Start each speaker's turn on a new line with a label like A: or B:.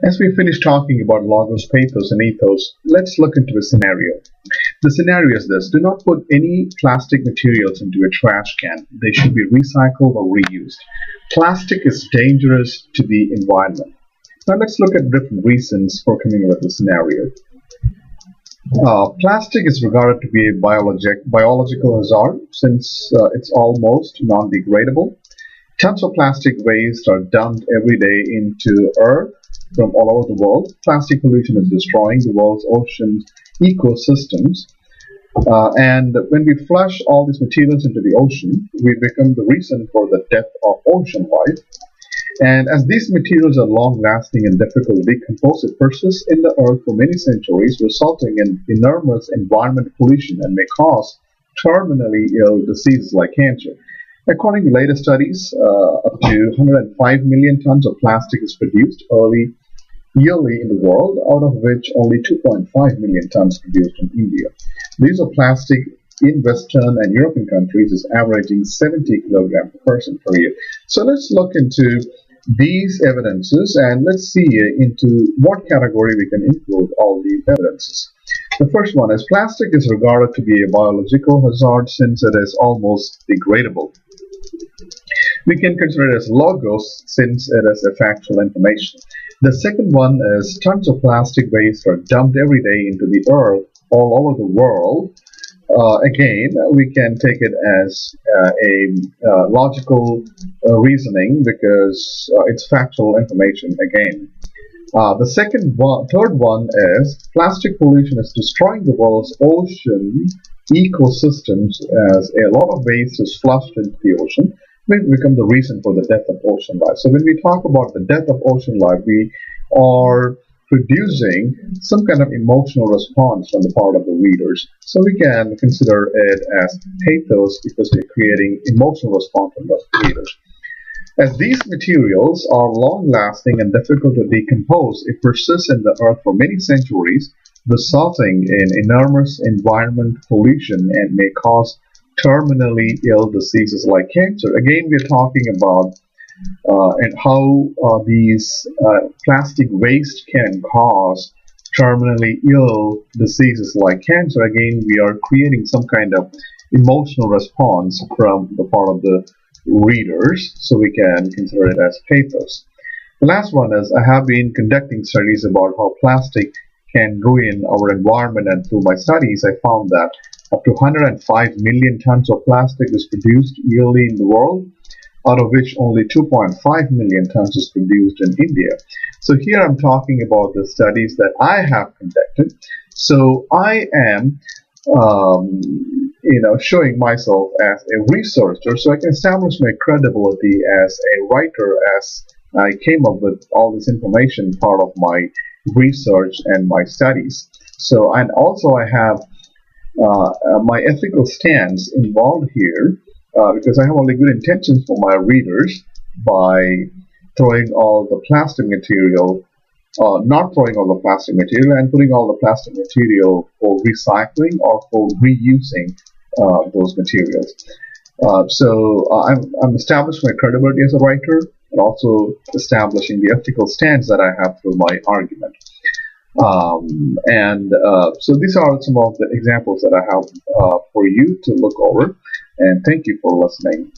A: As we finish talking about logos, pathos, and ethos, let's look into a scenario. The scenario is this: do not put any plastic materials into a trash can. They should be recycled or reused. Plastic is dangerous to the environment. Now let's look at different reasons for coming up with the scenario. Plastic is regarded to be a biological hazard since it's almost non-degradable. Tons of plastic waste are dumped every day into Earth from all over the world. Plastic pollution is destroying the world's ocean ecosystems. And when we flush all these materials into the ocean, we become the reason for the death of ocean life. And as these materials are long-lasting and difficult to decompose, it persists in the earth for many centuries, resulting in enormous environmental pollution and may cause terminally ill diseases like cancer. According to latest studies, up to 105 million tons of plastic is produced yearly in the world, out of which only 2.5 million tons produced in India. The use of plastic in Western and European countries is averaging 70 kilograms per person per year. So let's look into these evidences and let's see into what category we can include all these evidences. The first one is plastic is regarded to be a biological hazard since it is almost degradable. We can consider it as logos since it is a factual information. The second one is tons of plastic waste are dumped every day into the earth all over the world. Again, we can take it as a logical reasoning because it's factual information again. The third one is plastic pollution is destroying the world's ocean ecosystems as a lot of waste is flushed into the ocean, may become the reason for the death of ocean life. So when we talk about the death of ocean life, we are producing some kind of emotional response on the part of the readers. So we can consider it as pathos because we're creating emotional response from the readers. As these materials are long-lasting and difficult to decompose, it persists in the earth for many centuries, resulting in enormous environmental pollution and may cause terminally ill diseases like cancer. Again, we're talking about and how these plastic waste can cause terminally ill diseases like cancer. Again, we are creating some kind of emotional response from the part of the readers, so we can consider it as pathos. The last one is I have been conducting studies about how plastic can ruin our environment, and through my studies I found that up to 105 million tons of plastic is produced yearly in the world, out of which only 2.5 million tons is produced in India. So here I'm talking about the studies that I have conducted. So I am showing myself as a researcher, so I can establish my credibility as a writer, as I came up with all this information part of my research and my studies. So, and also I have my ethical stance involved here, because I have only good intentions for my readers by throwing all the plastic material, not throwing all the plastic material and putting all the plastic material for recycling or for reusing those materials. I'm establishing my credibility as a writer and also establishing the ethical stance that I have through my argument. So these are some of the examples that I have for you to look over, and thank you for listening.